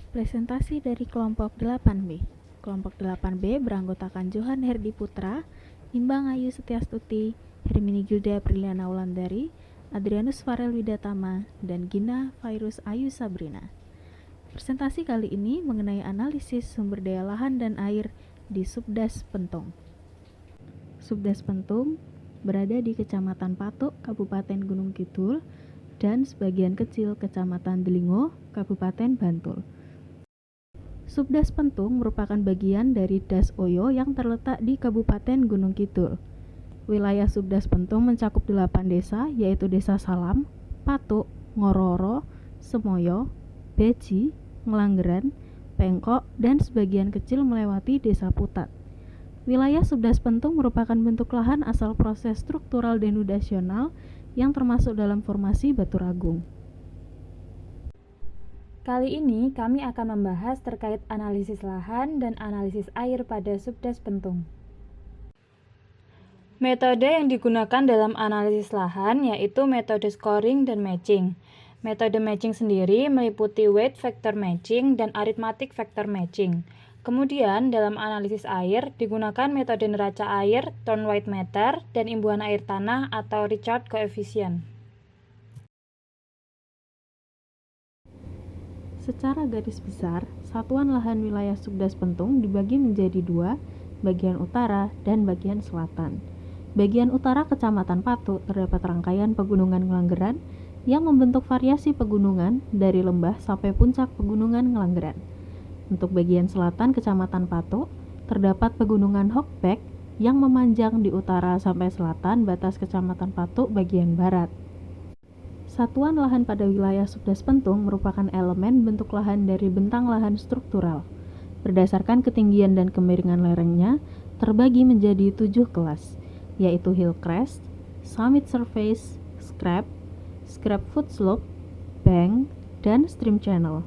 Presentasi dari kelompok 8B. Kelompok 8B beranggotakan Johan Herdi Putra, Imbang Ayu Setiastuti, Hermini Gilda Priliana Wulandari, Adrianus Farel Widatama, dan Gina Virus Ayu Sabrina. Presentasi kali ini mengenai analisis sumber daya lahan dan air di Subdas Pentung. Subdas Pentung berada di Kecamatan Patok, Kabupaten Gunung Kidul, dan sebagian kecil Kecamatan Delingo, Kabupaten Bantul. Subdas Pentung merupakan bagian dari Das Oyo yang terletak di Kabupaten Gunung Kidul. Wilayah Subdas Pentung mencakup 8 desa, yaitu Desa Salam, Patuk, Ngororo, Semoyo, Beji, Ngelanggeran, Pengkok, dan sebagian kecil melewati Desa Putat. Wilayah Subdas Pentung merupakan bentuk lahan asal proses struktural denudasional yang termasuk dalam formasi Baturagung. Kali ini kami akan membahas terkait analisis lahan dan analisis air pada Subdas Pentung. Metode yang digunakan dalam analisis lahan yaitu metode scoring dan matching. Metode matching sendiri meliputi weight factor matching dan arithmetic factor matching. Kemudian dalam analisis air digunakan metode neraca air, turn weight meter, dan imbuhan air tanah atau Richard coefficient. Secara garis besar, satuan lahan wilayah Subdas Pentung dibagi menjadi dua, bagian utara dan bagian selatan. Bagian utara Kecamatan Patuk terdapat rangkaian pegunungan Ngelanggeran yang membentuk variasi pegunungan dari lembah sampai puncak pegunungan Ngelanggeran. Untuk bagian selatan Kecamatan Patuk terdapat pegunungan Hokbek yang memanjang di utara sampai selatan batas Kecamatan Patuk bagian barat. Satuan lahan pada wilayah Subdas Pentung merupakan elemen bentuk lahan dari bentang lahan struktural. Berdasarkan ketinggian dan kemiringan lerengnya, terbagi menjadi 7 kelas, yaitu Hill Crest, Summit Surface, Scrap Foot Slope, Bank, dan Stream Channel.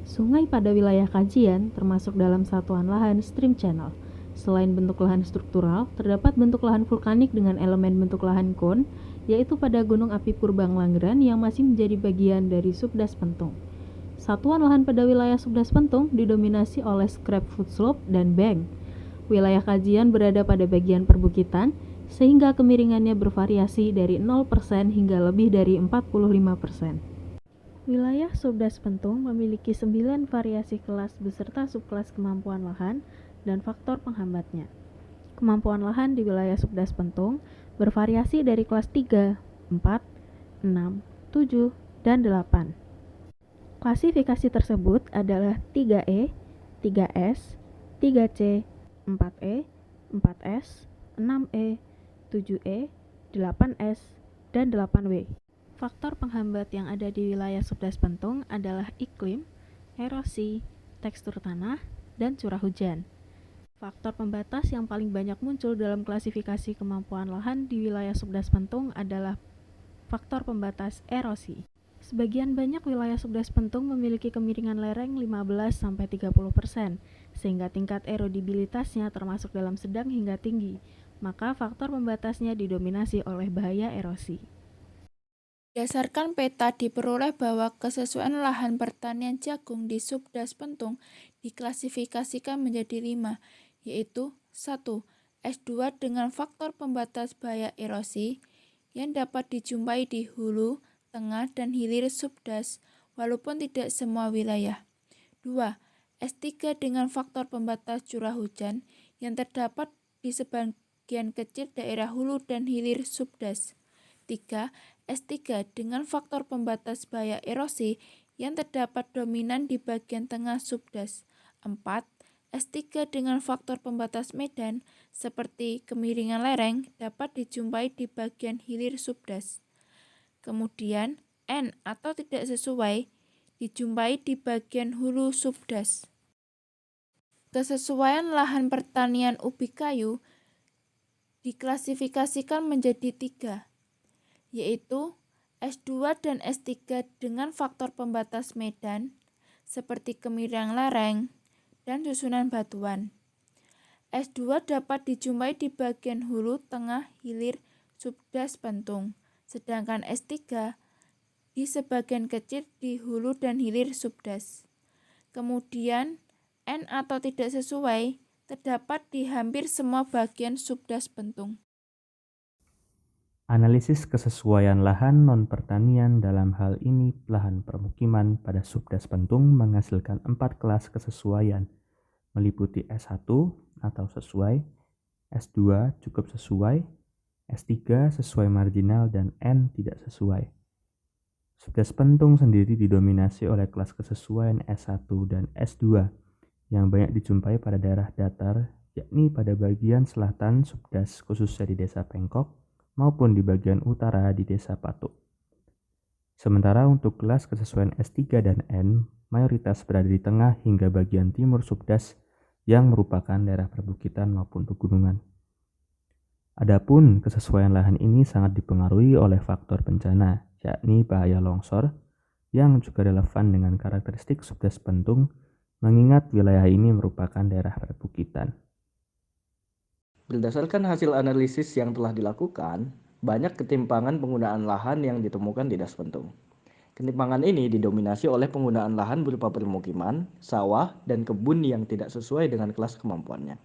Sungai pada wilayah kajian termasuk dalam satuan lahan Stream Channel. Selain bentuk lahan struktural, terdapat bentuk lahan vulkanik dengan elemen bentuk lahan cone, yaitu pada Gunung Api Purba Ngelanggeran yang masih menjadi bagian dari Subdas Pentung. Satuan lahan pada wilayah Subdas Pentung didominasi oleh Scrap Foot Slope dan Bank. Wilayah kajian berada pada bagian perbukitan, sehingga kemiringannya bervariasi dari 0% hingga lebih dari 45%. Wilayah Subdas Pentung memiliki 9 variasi kelas beserta subkelas kemampuan lahan dan faktor penghambatnya. Kemampuan lahan di wilayah Subdas Pentung bervariasi dari kelas 3, 4, 6, 7, dan 8. Klasifikasi tersebut adalah 3E, 3S, 3C, 4E, 4S, 6E, 7E, 8S, dan 8W. Faktor penghambat yang ada di wilayah Subdas Pentung adalah iklim, erosi, tekstur tanah, dan curah hujan. Faktor pembatas yang paling banyak muncul dalam klasifikasi kemampuan lahan di wilayah Subdas Pentung adalah faktor pembatas erosi. Sebagian banyak wilayah Subdas Pentung memiliki kemiringan lereng 15-30%, sehingga tingkat erodibilitasnya termasuk dalam sedang hingga tinggi, maka faktor pembatasnya didominasi oleh bahaya erosi. Berdasarkan peta diperoleh bahwa kesesuaian lahan pertanian jagung di Subdas Pentung diklasifikasikan menjadi 5, yaitu 1. S2 dengan faktor pembatas bahaya erosi yang dapat dijumpai di hulu, tengah, dan hilir Subdas, walaupun tidak semua wilayah. 2. S3 dengan faktor pembatas curah hujan yang terdapat di sebagian kecil daerah hulu dan hilir Subdas. 3. S3 dengan faktor pembatas bahaya erosi yang terdapat dominan di bagian tengah Subdas. 4. S3 dengan faktor pembatas medan seperti kemiringan lereng dapat dijumpai di bagian hilir Subdas. Kemudian N atau tidak sesuai dijumpai di bagian hulu Subdas. Kesesuaian lahan pertanian ubi kayu diklasifikasikan menjadi 3, yaitu S2 dan S3 dengan faktor pembatas medan seperti kemiringan lereng dan susunan batuan. S2 dapat dijumpai di bagian hulu tengah hilir Subdas Pentung, sedangkan S3 di sebagian kecil di hulu dan hilir Subdas. Kemudian, N atau tidak sesuai terdapat di hampir semua bagian subdas pentung. Analisis kesesuaian lahan non-pertanian dalam hal ini lahan permukiman pada subdas pentung menghasilkan 4 kelas kesesuaian, meliputi S1 atau sesuai, S2 cukup sesuai, S3 sesuai marginal, dan N tidak sesuai. Subdas pentung sendiri didominasi oleh kelas kesesuaian S1 dan S2 yang banyak dijumpai pada daerah datar, yakni pada bagian selatan subdas khususnya di Desa Pengkok maupun di bagian utara di Desa Patuk. Sementara untuk kelas kesesuaian S3 dan N mayoritas berada di tengah hingga bagian timur subdas yang merupakan daerah perbukitan maupun pegunungan. Adapun kesesuaian lahan ini sangat dipengaruhi oleh faktor bencana, yakni bahaya longsor, yang juga relevan dengan karakteristik subdas pentung, mengingat wilayah ini merupakan daerah perbukitan. Berdasarkan hasil analisis yang telah dilakukan, banyak ketimpangan penggunaan lahan yang ditemukan di Das Pentung. Ketimpangan ini didominasi oleh penggunaan lahan berupa permukiman, sawah, dan kebun yang tidak sesuai dengan kelas kemampuannya.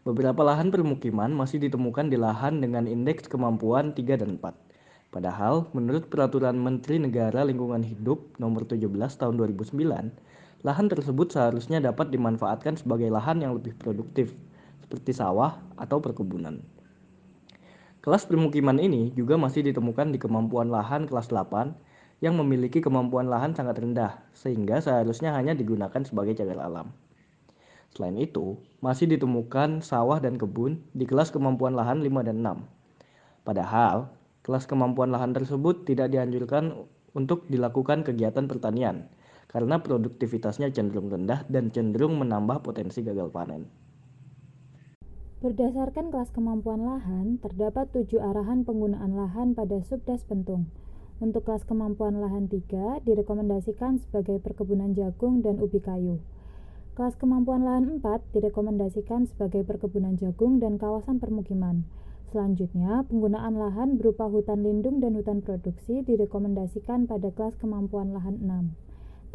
Beberapa lahan permukiman masih ditemukan di lahan dengan indeks kemampuan 3 dan 4. Padahal, menurut Peraturan Menteri Negara Lingkungan Hidup Nomor 17 Tahun 2009, lahan tersebut seharusnya dapat dimanfaatkan sebagai lahan yang lebih produktif, seperti sawah atau perkebunan. Kelas permukiman ini juga masih ditemukan di kemampuan lahan kelas 8 yang memiliki kemampuan lahan sangat rendah, sehingga seharusnya hanya digunakan sebagai cagar alam. Selain itu, masih ditemukan sawah dan kebun di kelas kemampuan lahan 5 dan 6. Padahal, kelas kemampuan lahan tersebut tidak dianjurkan untuk dilakukan kegiatan pertanian, karena produktivitasnya cenderung rendah dan cenderung menambah potensi gagal panen. Berdasarkan kelas kemampuan lahan, terdapat 7 arahan penggunaan lahan pada subdas pentung. Untuk kelas kemampuan lahan 3 direkomendasikan sebagai perkebunan jagung dan ubi kayu. Kelas kemampuan lahan 4 direkomendasikan sebagai perkebunan jagung dan kawasan permukiman. Selanjutnya, penggunaan lahan berupa hutan lindung dan hutan produksi direkomendasikan pada kelas kemampuan lahan 6.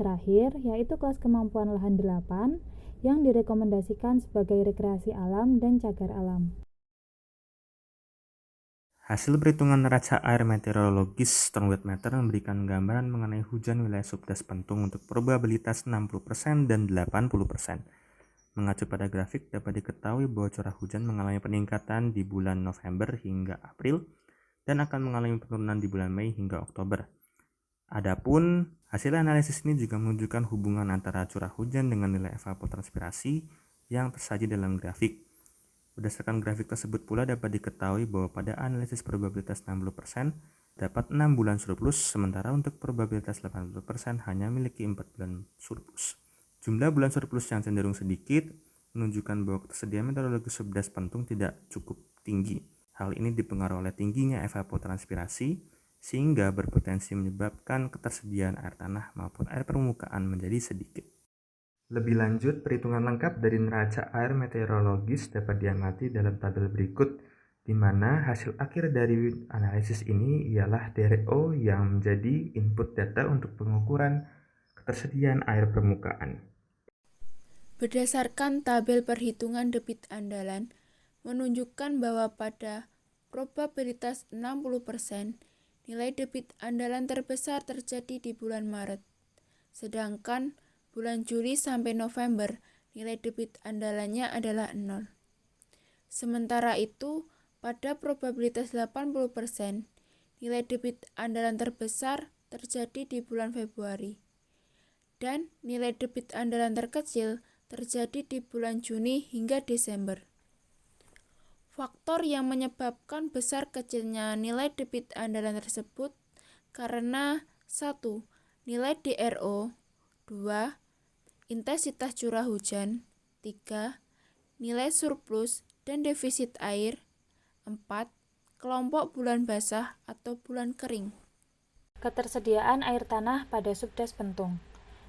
Terakhir, yaitu kelas kemampuan lahan 8 yang direkomendasikan sebagai rekreasi alam dan cagar alam. Hasil perhitungan neraca air meteorologis stormwater memberikan gambaran mengenai hujan wilayah subdas pentung untuk probabilitas 60% dan 80%. Mengacu pada grafik dapat diketahui bahwa curah hujan mengalami peningkatan di bulan November hingga April dan akan mengalami penurunan di bulan Mei hingga Oktober. Adapun hasil analisis ini juga menunjukkan hubungan antara curah hujan dengan nilai evapotranspirasi yang tersaji dalam grafik. Berdasarkan grafik tersebut pula dapat diketahui bahwa pada analisis probabilitas 60% dapat 6 bulan surplus, sementara untuk probabilitas 80% hanya memiliki 4 bulan surplus. Jumlah bulan surplus yang cenderung sedikit menunjukkan bahwa ketersediaan meteorologi subdas pentung tidak cukup tinggi. Hal ini dipengaruhi oleh tingginya evapotranspirasi, sehingga berpotensi menyebabkan ketersediaan air tanah maupun air permukaan menjadi sedikit. Lebih lanjut, perhitungan lengkap dari neraca air meteorologis dapat diamati dalam tabel berikut, di mana hasil akhir dari analisis ini ialah DRO yang menjadi input data untuk pengukuran ketersediaan air permukaan. Berdasarkan tabel perhitungan debit andalan, menunjukkan bahwa pada probabilitas 60%, nilai debit andalan terbesar terjadi di bulan Maret. Sedangkan bulan Juli sampai November, nilai debit andalannya adalah 0. Sementara itu, pada probabilitas 80%, nilai debit andalan terbesar terjadi di bulan Februari. Dan nilai debit andalan terkecil terjadi di bulan Juni hingga Desember. Faktor yang menyebabkan besar kecilnya nilai debit andalan tersebut karena 1. Nilai DRO, 2. Intensitas curah hujan, 3. Nilai surplus dan defisit air, 4. Kelompok bulan basah atau bulan kering. Ketersediaan air tanah pada subdas pentung.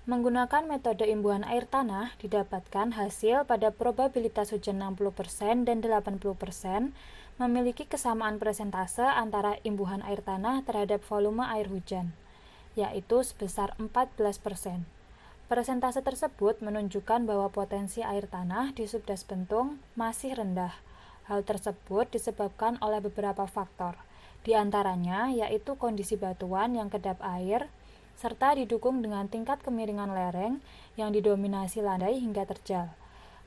Menggunakan metode imbuhan air tanah didapatkan hasil pada probabilitas hujan 60% dan 80% memiliki kesamaan persentase antara imbuhan air tanah terhadap volume air hujan, yaitu sebesar 14%. Persentase tersebut menunjukkan bahwa potensi air tanah di subdas Bentung masih rendah. Hal tersebut disebabkan oleh beberapa faktor, di antaranya yaitu kondisi batuan yang kedap air, serta didukung dengan tingkat kemiringan lereng yang didominasi landai hingga terjal.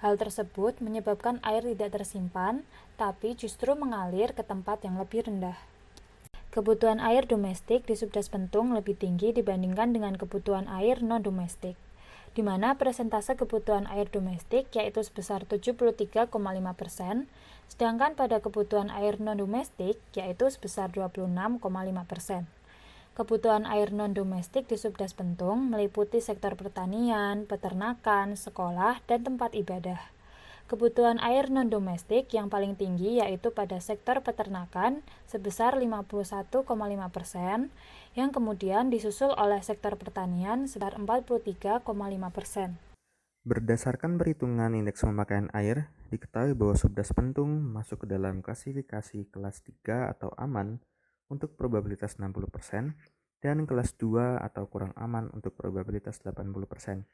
Hal tersebut menyebabkan air tidak tersimpan, tapi justru mengalir ke tempat yang lebih rendah. Kebutuhan air domestik di subdas Bentung lebih tinggi dibandingkan dengan kebutuhan air non-domestik, di mana persentase kebutuhan air domestik yaitu sebesar 73,5%, sedangkan pada kebutuhan air non-domestik yaitu sebesar 26,5%. Kebutuhan air non-domestik di subdas Bentung meliputi sektor pertanian, peternakan, sekolah, dan tempat ibadah. Kebutuhan air non-domestik yang paling tinggi yaitu pada sektor peternakan sebesar 51,5%, yang kemudian disusul oleh sektor pertanian sebesar 43,5%. Berdasarkan perhitungan indeks pemakaian air, diketahui bahwa subdas Bentung masuk ke dalam klasifikasi kelas 3 atau aman untuk probabilitas 60% dan kelas 2 atau kurang aman untuk probabilitas 80%.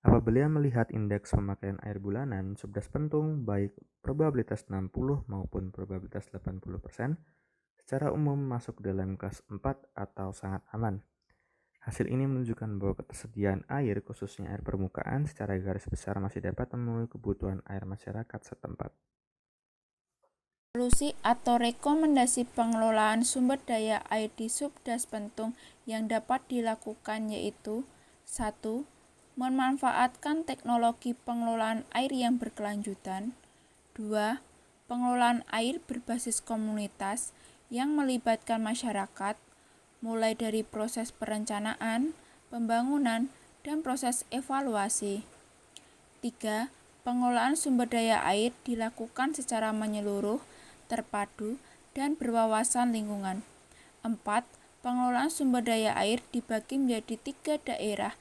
Apabila melihat indeks pemakaian air bulanan subdas Bentung baik probabilitas 60 maupun probabilitas 80%, secara umum masuk dalam kelas 4 atau sangat aman. Hasil ini menunjukkan bahwa ketersediaan air, khususnya air permukaan, secara garis besar masih dapat memenuhi kebutuhan air masyarakat setempat. Solusi atau rekomendasi pengelolaan sumber daya air di subdas Bentung yang dapat dilakukan yaitu 1. Memanfaatkan teknologi pengelolaan air yang berkelanjutan. 2. Pengelolaan air berbasis komunitas yang melibatkan masyarakat, mulai dari proses perencanaan, pembangunan, dan proses evaluasi. 3. Pengelolaan sumber daya air dilakukan secara menyeluruh, terpadu, dan berwawasan lingkungan. 4. Pengelolaan sumber daya air dibagi menjadi 3 daerah,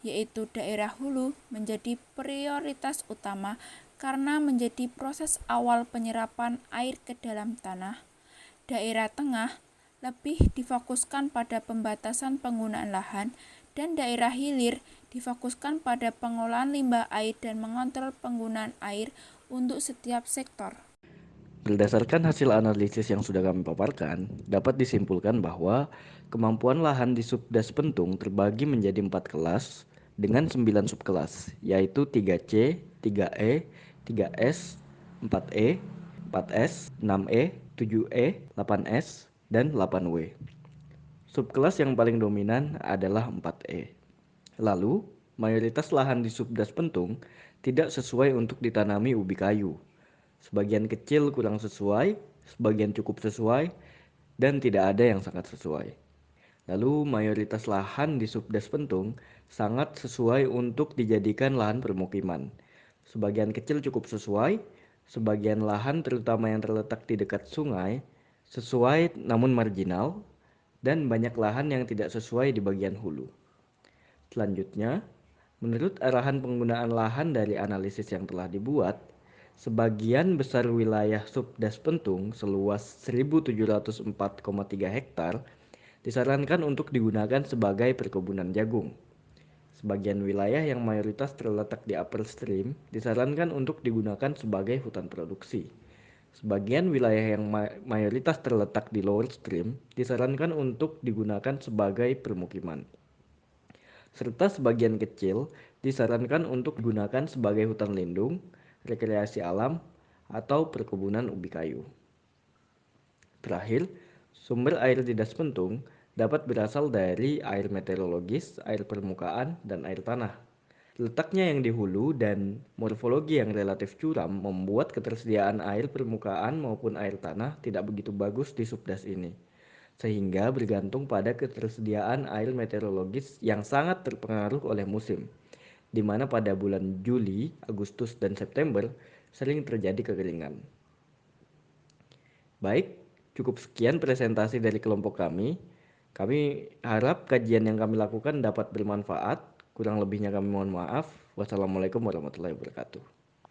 yaitu daerah hulu menjadi prioritas utama karena menjadi proses awal penyerapan air ke dalam tanah. Daerah tengah lebih difokuskan pada pembatasan penggunaan lahan, dan daerah hilir difokuskan pada pengolahan limbah air dan mengontrol penggunaan air untuk setiap sektor. Berdasarkan hasil analisis yang sudah kami paparkan, dapat disimpulkan bahwa kemampuan lahan di subdas Bentung terbagi menjadi 4 kelas dengan 9 subkelas, yaitu 3C, 3E, 3S, 4E, 4S, 6E, 7E, 8S, dan 8W. Subkelas yang paling dominan adalah 4E. Lalu, mayoritas lahan di subdas Bentung tidak sesuai untuk ditanami ubi kayu. Sebagian kecil kurang sesuai, sebagian cukup sesuai, dan tidak ada yang sangat sesuai. Lalu mayoritas lahan di subdas Bentung sangat sesuai untuk dijadikan lahan permukiman. Sebagian kecil cukup sesuai, sebagian lahan terutama yang terletak di dekat sungai sesuai namun marginal, dan banyak lahan yang tidak sesuai di bagian hulu. Selanjutnya, menurut arahan penggunaan lahan dari analisis yang telah dibuat, sebagian besar wilayah subdas Bentung seluas 1.704,3 hektar disarankan untuk digunakan sebagai perkebunan jagung. Sebagian wilayah yang mayoritas terletak di upper stream disarankan untuk digunakan sebagai hutan produksi. Sebagian wilayah yang mayoritas terletak di lower stream disarankan untuk digunakan sebagai permukiman. Serta sebagian kecil disarankan untuk digunakan sebagai hutan lindung, rekreasi alam, atau perkebunan ubi kayu. Terakhir, sumber air di Das Bentung dapat berasal dari air meteorologis, air permukaan, dan air tanah. Letaknya yang di hulu dan morfologi yang relatif curam membuat ketersediaan air permukaan maupun air tanah tidak begitu bagus di subdas ini, sehingga bergantung pada ketersediaan air meteorologis yang sangat terpengaruh oleh musim, di mana pada bulan Juli, Agustus, dan September sering terjadi kekeringan. Baik, cukup sekian presentasi dari kelompok kami. Kami harap kajian yang kami lakukan dapat bermanfaat. Kurang lebihnya kami mohon maaf. Wassalamualaikum warahmatullahi wabarakatuh.